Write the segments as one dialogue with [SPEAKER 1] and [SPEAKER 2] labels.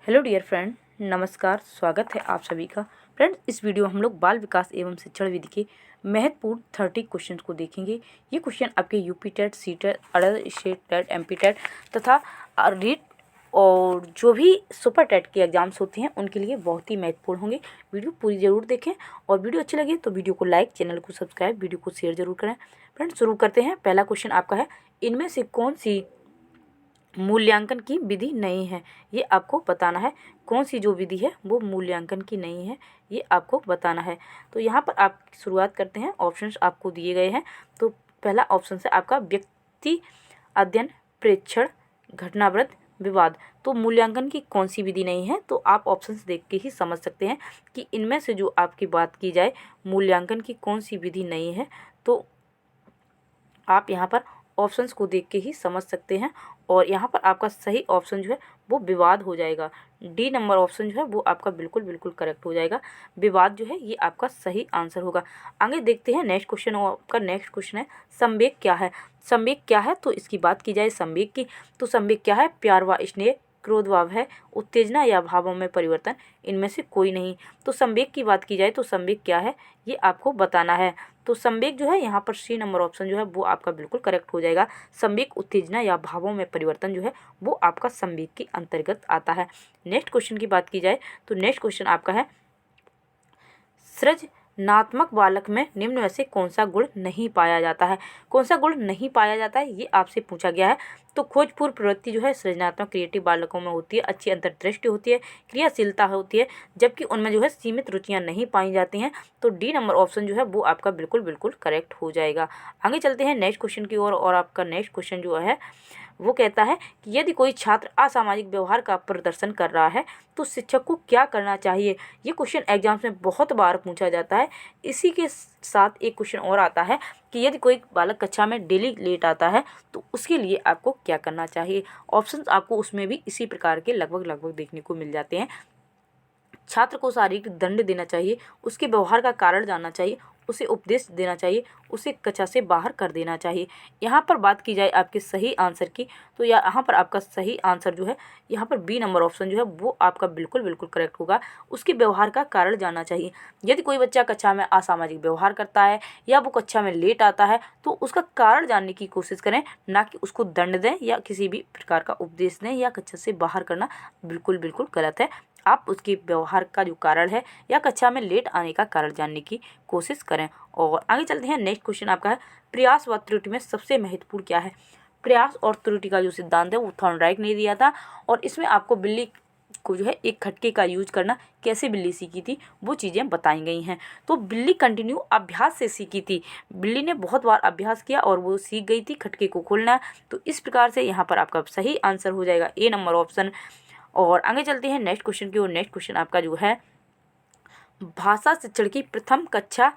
[SPEAKER 1] Hello dear friend, नमस्कार। स्वागत है आप सभी का। फ्रेंड्स, इस वीडियो में हम लोग बाल विकास एवं शिक्षण विधि के महत्वपूर्ण 30 क्वेश्चन को देखेंगे। ये क्वेश्चन आपके UP TET, C TET, other state TET, MP TET तथा रीट और जो भी सुपर टेट के एग्जाम्स होते हैं उनके लिए बहुत ही महत्वपूर्ण होंगे। वीडियो पूरी ज़रूर देखें और वीडियो अच्छी लगे तो वीडियो को लाइक, चैनल को सब्सक्राइब, वीडियो को शेयर जरूर करें। फ्रेंड्स, शुरू करते हैं। पहला क्वेश्चन आपका है, इनमें से कौन सी मूल्यांकन की विधि नहीं है? ये आपको बताना है। कौन सी जो विधि है वो मूल्यांकन की नहीं है, ये आपको बताना है। तो यहाँ पर आप शुरुआत करते हैं। ऑप्शंस आपको दिए गए हैं। तो पहला ऑप्शन है आपका व्यक्ति अध्ययन, प्रेक्षण, घटनावृत्त, विवाद। तो मूल्यांकन की कौन सी विधि नहीं है? तो आप ऑप्शंस देख के ही समझ सकते हैं कि इनमें से जो आपकी बात की जाए मूल्यांकन की कौन सी विधि नहीं है। तो आप यहाँ पर ऑप्शंस को देख के ही समझ सकते हैं। और यहाँ पर आपका सही ऑप्शन जो है वो विवाद हो जाएगा। डी नंबर ऑप्शन जो है वो आपका बिल्कुल करेक्ट हो जाएगा। विवाद जो है ये आपका सही आंसर होगा। आगे देखते हैं नेक्स्ट क्वेश्चन। आपका नेक्स्ट क्वेश्चन है, संवेग क्या है? संवेग क्या है? तो इसकी बात की जाए संवेग की, तो संवेग क्या है? प्यार व स्नेह, क्रोध व भय, उत्तेजना या भावों में परिवर्तन, इनमें से कोई नहीं। तो संवेग की बात की जाए तो संवेग क्या है ये आपको बताना है। तो संवेग जो है यहाँ पर सी नंबर ऑप्शन जो है वो आपका बिल्कुल करेक्ट हो जाएगा। संवेग उत्तेजना या भावों में परिवर्तन जो है वो आपका संवेग के अंतर्गत आता है। नेक्स्ट क्वेश्चन की बात की जाए तो नेक्स्ट क्वेश्चन आपका है, सृजनात्मक बालक में निम्न में से कौन सा गुण नहीं पाया जाता है? कौन सा गुण नहीं पाया जाता है ये आपसे पूछा गया है। तो खोजपूर्ण प्रवृत्ति जो है सृजनात्मक क्रिएटिव बालकों में होती है, अच्छी अंतर्दृष्टि होती है, क्रियाशीलता होती है, जबकि उनमें जो है सीमित रुचियां नहीं पाई जाती हैं। तो डी नंबर ऑप्शन जो है वो आपका बिल्कुल करेक्ट हो जाएगा। आगे चलते हैं नेक्स्ट क्वेश्चन की ओर। और आपका नेक्स्ट क्वेश्चन जो है वो कहता है कि यदि कोई छात्र असामाजिक व्यवहार का प्रदर्शन कर रहा है तो शिक्षक को क्या करना चाहिए? ये क्वेश्चन एग्जाम्स में बहुत बार पूछा जाता है। इसी के साथ एक क्वेश्चन और आता है कि यदि कोई बालक कक्षा में डेली लेट आता है तो उसके लिए आपको क्या करना चाहिए? ऑप्शंस आपको उसमें भी इसी प्रकार के लगभग देखने को मिल जाते हैं। छात्र को शारीरिक दंड देना चाहिए, उसके व्यवहार का कारण जानना चाहिए, उसे उपदेश देना चाहिए, उसे कक्षा से बाहर कर देना चाहिए। यहाँ पर बात की जाए आपके सही आंसर की, तो यहाँ पर आपका सही आंसर जो है यहाँ पर बी नंबर ऑप्शन जो है वो आपका बिल्कुल करेक्ट होगा। उसके व्यवहार का कारण जानना चाहिए। यदि कोई बच्चा कक्षा में असामाजिक व्यवहार करता है या वो कक्षा में लेट आता है तो उसका कारण जानने की कोशिश करें, ना कि उसको दंड दें या किसी भी प्रकार का उपदेश दें या कक्षा से बाहर करना बिल्कुल गलत है। आप उसके व्यवहार का जो कारण है या कक्षा में लेट आने का कारण जानने की कोशिश करें। और आगे चलते हैं। नेक्स्ट क्वेश्चन आपका है, प्रयास व त्रुटि में सबसे महत्वपूर्ण क्या है? प्रयास और त्रुटि का जो सिद्धांत है वो थॉर्नडाइक ने दिया था। और इसमें आपको बिल्ली को जो है एक खटके का यूज करना, कैसे बिल्ली सीखी थी वो चीज़ें बताई गई हैं। तो बिल्ली कंटिन्यू अभ्यास से सीखी थी। बिल्ली ने बहुत बार अभ्यास किया और वो सीख गई थी खटके को खोलना। तो इस प्रकार से यहाँ पर आपका सही आंसर हो जाएगा ए नंबर ऑप्शन। और आगे चलते हैं नेक्स्ट क्वेश्चन की ओर। नेक्स्ट क्वेश्चन आपका जो है, भाषा शिक्षण की प्रथम कक्षा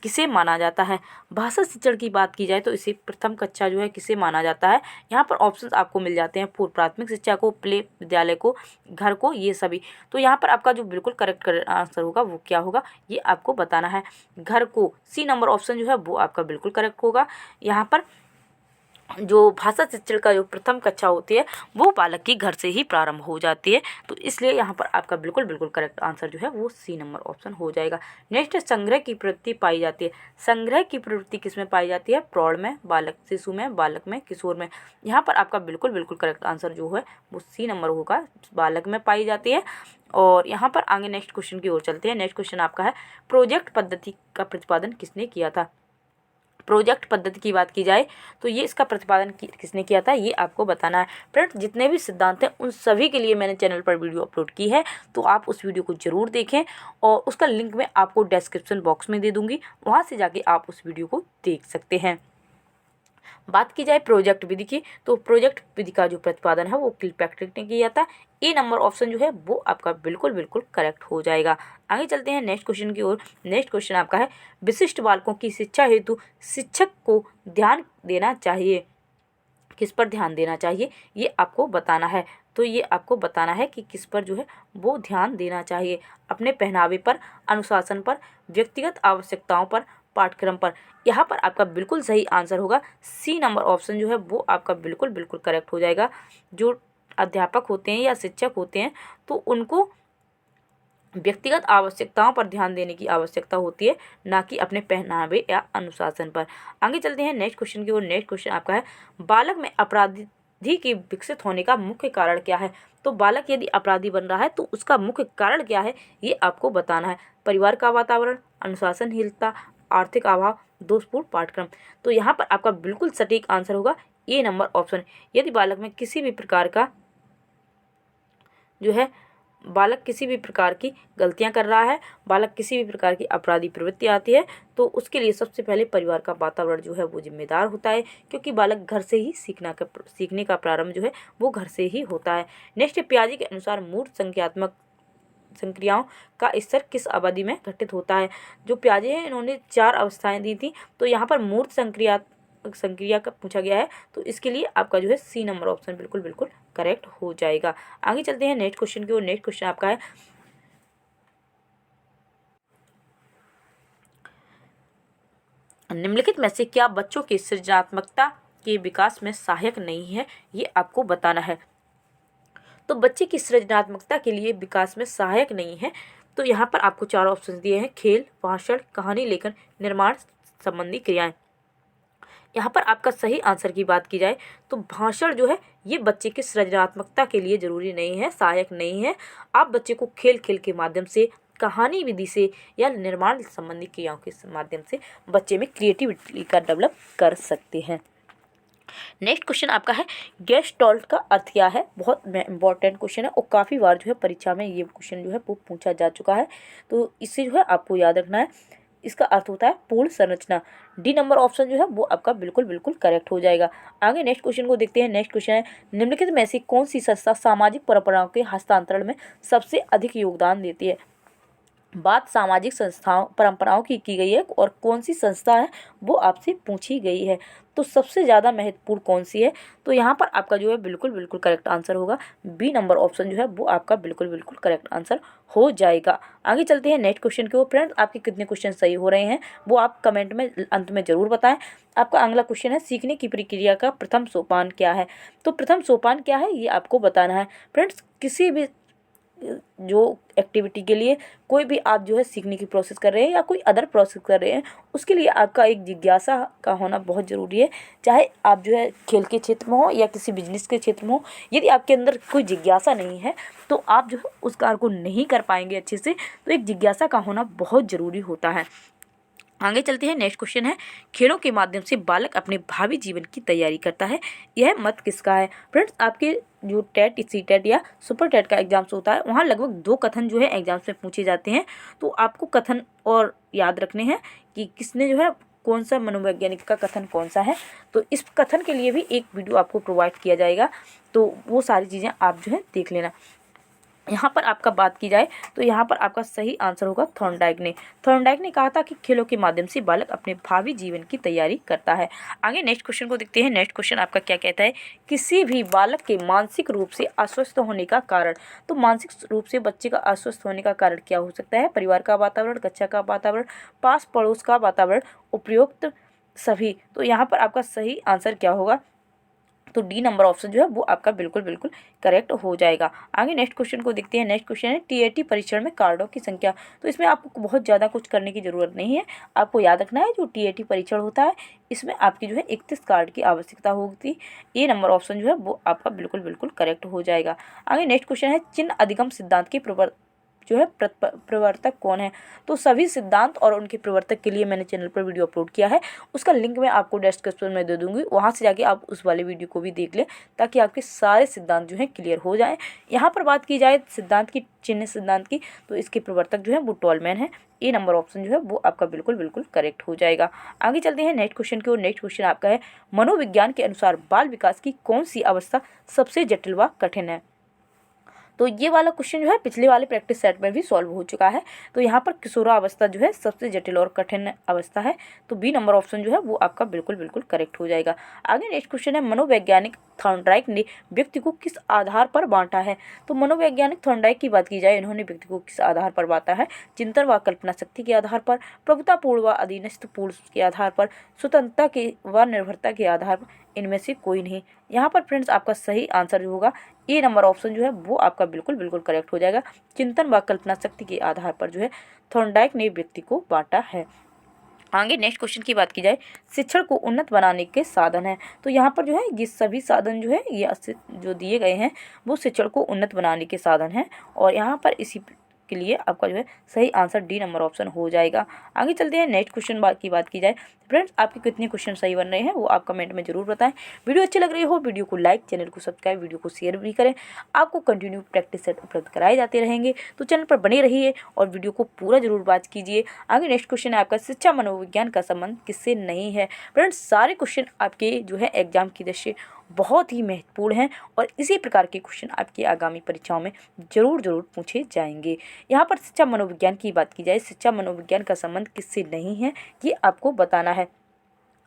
[SPEAKER 1] किसे माना जाता है? भाषा शिक्षण की बात की जाए तो इसे प्रथम कक्षा जो है किसे माना जाता है? यहाँ पर ऑप्शंस आपको मिल जाते हैं, पूर्व प्राथमिक शिक्षा को, प्ले विद्यालय को, घर को, ये सभी। तो यहाँ पर आपका जो बिल्कुल करेक्ट आंसर होगा वो क्या होगा ये आपको बताना है। घर को, सी नंबर ऑप्शन जो है वो आपका बिल्कुल करेक्ट होगा। यहाँ पर जो भाषा शिक्षण का जो प्रथम कक्षा होती है वो बालक की घर से ही प्रारंभ हो जाती है। तो इसलिए यहाँ पर आपका बिल्कुल करेक्ट आंसर जो है वो सी नंबर ऑप्शन हो जाएगा। नेक्स्ट, संग्रह की प्रवृत्ति पाई जाती है। संग्रह की प्रवृत्ति किसमें पाई जाती है? प्रौढ़ में, बालक शिशु में, बालक में, किशोर में। यहाँ पर आपका बिल्कुल करेक्ट आंसर जो है वो सी नंबर होगा, बालक में पाई जाती है। और यहाँ पर आगे नेक्स्ट क्वेश्चन की ओर चलते हैं। नेक्स्ट क्वेश्चन आपका है, प्रोजेक्ट पद्धति का प्रतिपादन किसने किया था? प्रोजेक्ट पद्धति की बात की जाए तो ये इसका प्रतिपादन किसने किया था ये आपको बताना है। फ्रेंड्स, जितने भी सिद्धांत हैं उन सभी के लिए मैंने चैनल पर वीडियो अपलोड की है, तो आप उस वीडियो को जरूर देखें और उसका लिंक मैं आपको डिस्क्रिप्शन बॉक्स में दे दूंगी, वहाँ से जाके आप उस वीडियो को देख सकते हैं। बात की जाए प्रोजेक्ट विधि की, तो प्रोजेक्ट विधि का जो प्रतिपादन है वो किलपैट्रिक ने किया था। ए नंबर ऑप्शन जो है वो आपका बिल्कुल करेक्ट हो जाएगा। आगे चलते हैं नेक्स्ट क्वेश्चन की ओर। नेक्स्ट क्वेश्चन आपका है, विशिष्ट बालकों की शिक्षा हेतु शिक्षक को ध्यान देना चाहिए। किस पर ध्यान देना चाहिए ये आपको बताना है। तो ये आपको बताना है कि किस पर जो है वो ध्यान देना चाहिए। अपने पहनावे पर, अनुशासन पर, व्यक्तिगत आवश्यकताओं पर, पाठ्यक्रम पर। यहाँ पर आपका बिल्कुल सही आंसर होगा सी नंबर ऑप्शन जो है वो आपका बिल्कुल करेक्ट हो जाएगा। जो अध्यापक होते हैं या शिक्षक होते हैं तो उनको व्यक्तिगत आवश्यकताओं पर ध्यान देने की आवश्यकता होती है, ना कि अपने पहनावे या अनुशासन पर। आगे चलते हैं नेक्स्ट क्वेश्चन की ओर। नेक्स्ट क्वेश्चन आपका है, बालक में अपराधी के विकसित होने का मुख्य कारण क्या है? तो बालक यदि अपराधी बन रहा है तो उसका मुख्य कारण क्या है, ये आपको बताना है। परिवार का वातावरण, अनुशासनहीनता, आर्थिक अभाव, दोषपूर्ण पाठ्यक्रम। तो यहाँ पर आपका बिल्कुल सटीक आंसर होगा ए नंबर ऑप्शन। यदि बालक में किसी भी प्रकार का जो है बालक किसी भी प्रकार की गलतियां कर रहा है, बालक किसी भी प्रकार की अपराधी प्रवृत्ति आती है, तो उसके लिए सबसे पहले परिवार का वातावरण जो है वो जिम्मेदार होता है, क्योंकि बालक घर से ही सीखने का प्रारंभ जो है वो घर से ही होता है। नेक्स्ट, पियाजे के अनुसार मूर्त संज्ञात्मक संक्रियाओं का स्तर किस अवधि में घटित होता है? जो पियाजे हैं इन्होंने 4 अवस्थाएं दी थी, तो यहाँ पर मूर्त संक्रिया का पूछा गया है, तो इसके लिए आपका जो है सी नंबर ऑप्शन बिल्कुल बिल्कुल करेक्ट हो जाएगा। आगे चलते हैं नेक्स्ट क्वेश्चन की ओर। नेक्स्ट क्वेश्चन आपका है, निम्नलिखित में से क्या बच्चों की सृजनात्मकता के विकास में सहायक नहीं है? ये आपको बताना है। तो बच्चे की सृजनात्मकता के लिए विकास में सहायक नहीं है, तो यहाँ पर आपको 4 ऑप्शन दिए हैं, खेल, भाषण, कहानी लेखन, निर्माण संबंधी क्रियाएं। यहाँ पर आपका सही आंसर की बात की जाए तो भाषण जो है ये बच्चे की सृजनात्मकता के लिए ज़रूरी नहीं है, सहायक नहीं है। आप बच्चे को खेल खेल के माध्यम से, कहानी विधि से या निर्माण संबंधी क्रियाओं के माध्यम से बच्चे में क्रिएटिविटी का डेवलप कर सकते हैं। नेक्स्ट क्वेश्चन आपका है, गेस्टॉल्ट का अर्थ क्या है? बहुत इंपॉर्टेंट क्वेश्चन है और काफ़ी बार जो है परीक्षा में ये क्वेश्चन जो है वो पूछा जा चुका है, तो इससे जो है आपको याद रखना है। इसका अर्थ होता है पूर्ण संरचना। डी नंबर ऑप्शन जो है वो आपका बिल्कुल बिल्कुल करेक्ट हो जाएगा। आगे नेक्स्ट क्वेश्चन को देखते हैं। नेक्स्ट क्वेश्चन है, निम्नलिखित में से कौन सी संस्था सामाजिक परंपराओं के हस्तांतरण में सबसे अधिक योगदान देती है? बात सामाजिक संस्थाओं परंपराओं की गई है और कौन सी संस्था है वो आपसे पूछी गई है, तो सबसे ज़्यादा महत्वपूर्ण कौन सी है? तो यहाँ पर आपका जो है बिल्कुल बिल्कुल करेक्ट आंसर होगा बी नंबर ऑप्शन जो है वो आपका बिल्कुल बिल्कुल करेक्ट आंसर हो जाएगा। आगे चलते हैं नेक्स्ट क्वेश्चन के ऊपर। फ्रेंड्स, आपके कितने क्वेश्चन सही हो रहे हैं वो आप कमेंट में अंत में ज़रूर बताएं। आपका अगला क्वेश्चन है, सीखने की प्रक्रिया का प्रथम सोपान क्या है? तो प्रथम सोपान क्या है ये आपको बताना है। फ्रेंड्स, किसी भी जो एक्टिविटी के लिए कोई भी आप जो है सीखने की प्रोसेस कर रहे हैं या कोई अदर प्रोसेस कर रहे हैं, उसके लिए आपका एक जिज्ञासा का होना बहुत ज़रूरी है। चाहे आप जो है खेल के क्षेत्र में हो या किसी बिजनेस के क्षेत्र में हो, यदि आपके अंदर कोई जिज्ञासा नहीं है तो आप जो है उस कार्य को नहीं कर पाएंगे अच्छे से। तो एक जिज्ञासा का होना बहुत ज़रूरी होता है। आगे चलते हैं। नेक्स्ट क्वेश्चन है, खेलों के माध्यम से बालक अपने भावी जीवन की तैयारी करता है, यह मत किसका है? फ्रेंड्स, आपके जो टेट, सी टेट या सुपर टेट का एग्जाम्स होता है वहाँ लगभग 2 कथन जो है एग्जाम्स में पूछे जाते हैं, तो आपको कथन और याद रखने हैं कि किसने जो है कौन सा मनोवैज्ञानिक का कथन कौन सा है। तो इस कथन के लिए भी एक वीडियो आपको प्रोवाइड किया जाएगा, तो वो सारी चीज़ें आप जो है देख लेना। यहाँ पर आपका बात की जाए तो यहाँ पर आपका सही आंसर होगा थॉर्नडाइक ने। थॉर्नडाइक ने कहा था कि खेलों के माध्यम से बालक अपने भावी जीवन की तैयारी करता है। आगे नेक्स्ट क्वेश्चन को देखते हैं। नेक्स्ट क्वेश्चन आपका क्या कहता है, किसी भी बालक के मानसिक रूप से अस्वस्थ होने का कारण? तो मानसिक रूप से बच्चे का अस्वस्थ होने का कारण क्या हो सकता है? परिवार का वातावरण, कक्षा का वातावरण, पास पड़ोस का वातावरण, उपयुक्त सभी। तो यहाँ पर आपका सही आंसर क्या होगा? तो डी नंबर ऑप्शन जो है वो आपका बिल्कुल बिल्कुल करेक्ट हो जाएगा। आगे नेक्स्ट क्वेश्चन को देखते हैं। नेक्स्ट क्वेश्चन है, टीएटी परीक्षण में कार्डों की संख्या। तो इसमें आपको बहुत ज़्यादा कुछ करने की ज़रूरत नहीं है। आपको याद रखना है जो टीएटी परीक्षण होता है इसमें आपकी जो है 31 कार्ड की आवश्यकता होगी। ए नंबर ऑप्शन जो है वो आपका बिल्कुल बिल्कुल करेक्ट हो जाएगा। आगे नेक्स्ट क्वेश्चन है, चिन्ह अधिगम सिद्धांत की जो है प्रवर्तक कौन है? तो सभी सिद्धांत और उनके प्रवर्तक के लिए मैंने चैनल पर वीडियो अपलोड किया है, उसका लिंक मैं आपको डिस्क्रिप्शन में दे दूंगी, वहाँ से जाके आप उस वाले वीडियो को भी देख लें ताकि आपके सारे सिद्धांत जो हैं क्लियर हो जाएं। यहाँ पर बात की जाए सिद्धांत की, चिन्ह सिद्धांत की, तो इसके प्रवर्तक जो है वो टॉलमैन है। ए नंबर ऑप्शन जो है वो आपका बिल्कुल बिल्कुल करेक्ट हो जाएगा। आगे चलते हैं नेक्स्ट क्वेश्चन की ओर। नेक्स्ट क्वेश्चन आपका है, मनोविज्ञान के अनुसार बाल विकास की कौन सी अवस्था सबसे जटिल व कठिन है? तो ये वाला क्वेश्चन जो है पिछले वाले प्रैक्टिस सेट में भी सॉल्व हो चुका है। तो यहाँ पर किशोरावस्था जो है सबसे जटिल और कठिन अवस्था है, तो बी नंबर ऑप्शन जो है वो आपका बिल्कुल बिल्कुल करेक्ट हो जाएगा। आगे नेक्स्ट क्वेश्चन है, मनोवैज्ञानिक थॉर्नडाइक ने व्यक्ति को किस आधार पर बांटा है? तो मनोवैज्ञानिक थॉर्नडाइक की बात की जाए, इन्होंने व्यक्ति को किस आधार पर बांटा है? चिंतन व कल्पना शक्ति के आधार पर, प्रभुतापूर्ण व अधीनस्थपूर्ण के आधार पर, स्वतंत्रता के व निर्भरता के आधार पर, इनमें से कोई नहीं। यहाँ पर फ्रेंड्स आपका सही आंसर जो होगा ए नंबर ऑप्शन जो है वो आपका बिल्कुल बिल्कुल करेक्ट हो जाएगा। चिंतन व कल्पना शक्ति के आधार पर जो है थॉर्नडाइक ने व्यक्ति को बांटा है। आगे नेक्स्ट क्वेश्चन की बात की जाए, शिक्षण को उन्नत बनाने के साधन है। तो यहाँ पर जो है ये सभी साधन जो है ये जो दिए गए हैं वो शिक्षण को उन्नत बनाने के साधन हैं, और यहाँ पर इसी के लिए आपका जो है सही आंसर डी नंबर ऑप्शन हो जाएगा। आगे चलते हैं नेक्स्ट क्वेश्चन की बात की जाए। फ्रेंड्स आपके कितने क्वेश्चन सही बन रहे हैं वो आप कमेंट में जरूर बताएं। वीडियो अच्छी लग रही हो वीडियो को लाइक, चैनल को सब्सक्राइब, वीडियो को शेयर भी करें। आपको कंटिन्यू प्रैक्टिस सेट उपलब्ध कराए जाते रहेंगे, तो चैनल पर बने रहिए और वीडियो को पूरा जरूर वॉच कीजिए। आगे नेक्स्ट क्वेश्चन है आपका, शिक्षा मनोविज्ञान का संबंध किससे नहीं है। फ्रेंड्स सारे क्वेश्चन आपके जो है एग्जाम की दृष्टि बहुत ही महत्वपूर्ण हैं और इसी प्रकार के क्वेश्चन आपकी आगामी परीक्षाओं में जरूर पूछे जाएंगे। यहाँ पर शिक्षा मनोविज्ञान की बात की जाए, शिक्षा मनोविज्ञान का संबंध किससे नहीं है ये आपको बताना है।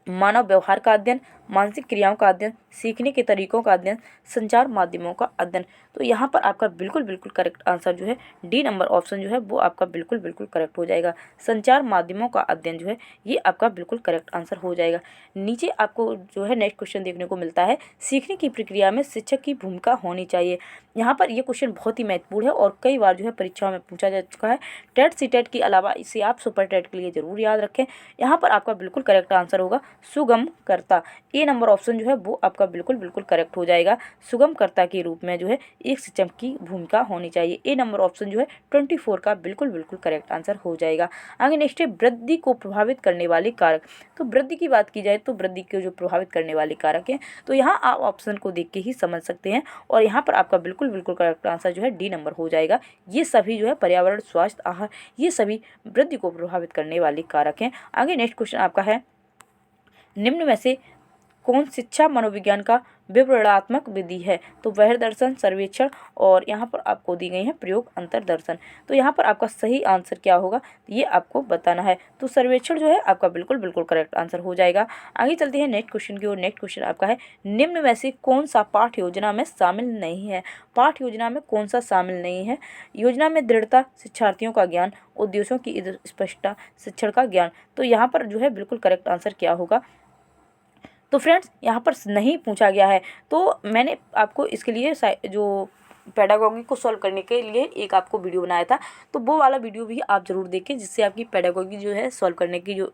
[SPEAKER 1] मानव व्यवहार का अध्ययन, मानसिक क्रियाओं का अध्ययन, सीखने के तरीकों का अध्ययन, संचार माध्यमों का अध्ययन। तो यहाँ पर आपका बिल्कुल करेक्ट आंसर जो है डी नंबर ऑप्शन जो है वो आपका बिल्कुल करेक्ट हो जाएगा। संचार माध्यमों का अध्ययन जो है ये आपका बिल्कुल करेक्ट आंसर हो जाएगा। नीचे आपको जो है नेक्स्ट क्वेश्चन देखने को मिलता है, सीखने की प्रक्रिया में शिक्षक की भूमिका होनी चाहिए। यहाँ पर ये क्वेश्चन बहुत ही महत्वपूर्ण है और कई बार जो है परीक्षाओं में पूछा जा चुका है। टेट सीटेट के अलावा इसे आप सुपर टेट के लिए जरूर याद रखें। यहाँ पर आपका बिल्कुल करेक्ट आंसर होगा सुगमकर्ता। ए नंबर ऑप्शन जो है वो आपका बिल्कुल करेक्ट हो जाएगा। सुगमकर्ता के रूप में जो है एक शिक्षक की भूमिका होनी चाहिए। ए नंबर ऑप्शन जो है 24 का बिल्कुल करेक्ट आंसर हो जाएगा। आगे नेक्स्ट है वृद्धि को प्रभावित करने वाले कारक। तो वृद्धि की बात की जाए तो वृद्धि को जो प्रभावित करने वाले कारक हैं तो यहाँ आप ऑप्शन को देख के ही समझ सकते हैं, और यहाँ पर आपका बिल्कुल करेक्ट आंसर जो है डी नंबर हो जाएगा। ये सभी जो है पर्यावरण, स्वास्थ्य, आहार, ये सभी वृद्धि को प्रभावित करने वाले कारक हैं। आगे नेक्स्ट क्वेश्चन आपका है, निम्न में से कौन शिक्षा मनोविज्ञान का विवरणात्मक विधि है। तो वह दर्शन, सर्वेक्षण और यहाँ पर आपको दी गई है प्रयोग अंतर्दर्शन। तो यहाँ पर आपका सही आंसर क्या होगा ये आपको बताना है। तो सर्वेक्षण जो है आपका बिल्कुल करेक्ट आंसर हो जाएगा। आगे चलते हैं नेक्स्ट क्वेश्चन की ओर। नेक्स्ट क्वेश्चन आपका है, निम्न में से कौन सा पाठ्य योजना में शामिल नहीं है। पाठ्य योजना में कौन सा शामिल नहीं है। योजना में दृढ़ता, शिक्षार्थियों का ज्ञान, उद्देश्यों की स्पष्टता, शिक्षण का ज्ञान। तो यहाँ पर जो है बिल्कुल करेक्ट आंसर क्या होगा। तो फ्रेंड्स यहाँ पर नहीं पूछा गया है, तो मैंने आपको इसके लिए जो पेडागोगी को सॉल्व करने के लिए एक आपको वीडियो बनाया था, तो वो वाला वीडियो भी आप ज़रूर देखें, जिससे आपकी पेडागोगी जो है सॉल्व करने की जो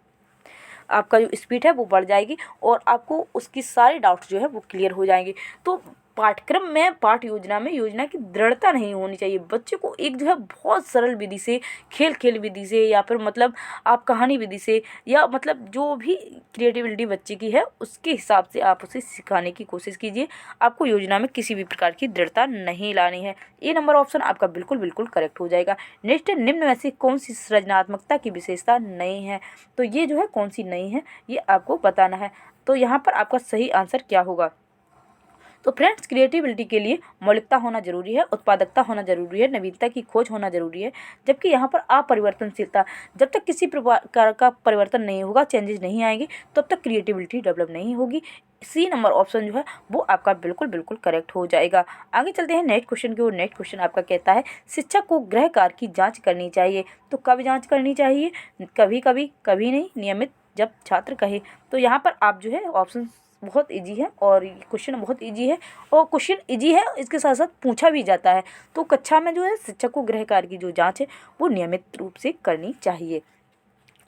[SPEAKER 1] आपका जो स्पीड है वो बढ़ जाएगी और आपको उसकी सारे डाउट्स जो है वो क्लियर हो जाएंगे। तो पाठ्यक्रम में, पाठ्य योजना में योजना की दृढ़ता नहीं होनी चाहिए। बच्चे को एक जो है बहुत सरल विधि से, खेल विधि से, या फिर मतलब आप कहानी विधि से, या मतलब जो भी क्रिएटिविटी बच्चे की है उसके हिसाब से आप उसे सिखाने की कोशिश कीजिए। आपको योजना में किसी भी प्रकार की दृढ़ता नहीं लानी है। ए नंबर ऑप्शन आपका बिल्कुल करेक्ट हो जाएगा। नेक्स्ट है, निम्न में से कौन सी सृजनात्मकता की विशेषता नहीं है। तो ये जो है कौन सी नहीं है ये आपको बताना है। तो यहाँ पर आपका सही आंसर क्या होगा। तो फ्रेंड्स क्रिएटिविटी के लिए मौलिकता होना जरूरी है, उत्पादकता होना जरूरी है, नवीनता की खोज होना जरूरी है, जबकि यहाँ पर अपरिवर्तनशीलता, जब तक किसी प्रकार का परिवर्तन नहीं होगा, चेंजेस नहीं आएंगे, तब तक क्रिएटिविटी डेवलप नहीं होगी। सी नंबर ऑप्शन जो है वो आपका बिल्कुल करेक्ट हो जाएगा। आगे चलते हैं नेक्स्ट क्वेश्चन की ओर। नेक्स्ट क्वेश्चन आपका कहता है, शिक्षक को गृह कार्य की जाँच करनी चाहिए। तो कब जाँच करनी चाहिए, कभी कभी नहीं, नियमित जब छात्र कहे। तो यहाँ पर आप जो है ऑप्शन बहुत इजी है और क्वेश्चन बहुत इजी है, और क्वेश्चन इजी है इसके साथ साथ पूछा भी जाता है। तो कक्षा में जो है शिक्षक को गृह कार्य की जो जांच है वो नियमित रूप से करनी चाहिए।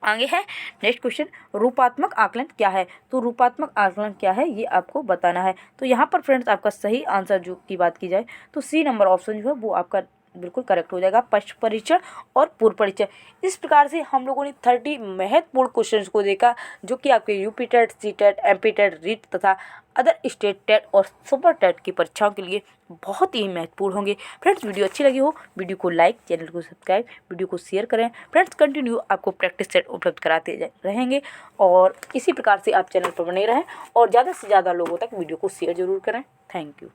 [SPEAKER 1] आगे है नेक्स्ट क्वेश्चन, रूपात्मक आकलन क्या है। तो रूपात्मक आकलन क्या है ये आपको बताना है। तो यहाँ पर फ्रेंड्स आपका सही आंसर जो की बात की जाए तो सी नंबर ऑप्शन जो है वो आपका बिल्कुल करेक्ट हो जाएगा, पश्च परीक्षण और पूर्व परीक्षण। इस प्रकार से हम लोगों ने 30 महत्वपूर्ण क्वेश्चंस को देखा, जो कि आपके UP TET, C TET, MP TET, REET तथा अदर स्टेट टेट और सुपर टेट की परीक्षाओं के लिए बहुत ही महत्वपूर्ण होंगे। फ्रेंड्स वीडियो अच्छी लगी हो वीडियो को लाइक, चैनल को सब्सक्राइब, वीडियो को शेयर करें। फ्रेंड्स कंटिन्यू आपको प्रैक्टिस सेट उपलब्ध कराते रहेंगे और इसी प्रकार से आप चैनल पर बने रहें और ज़्यादा से ज़्यादा लोगों तक वीडियो को शेयर जरूर करें। Thank you.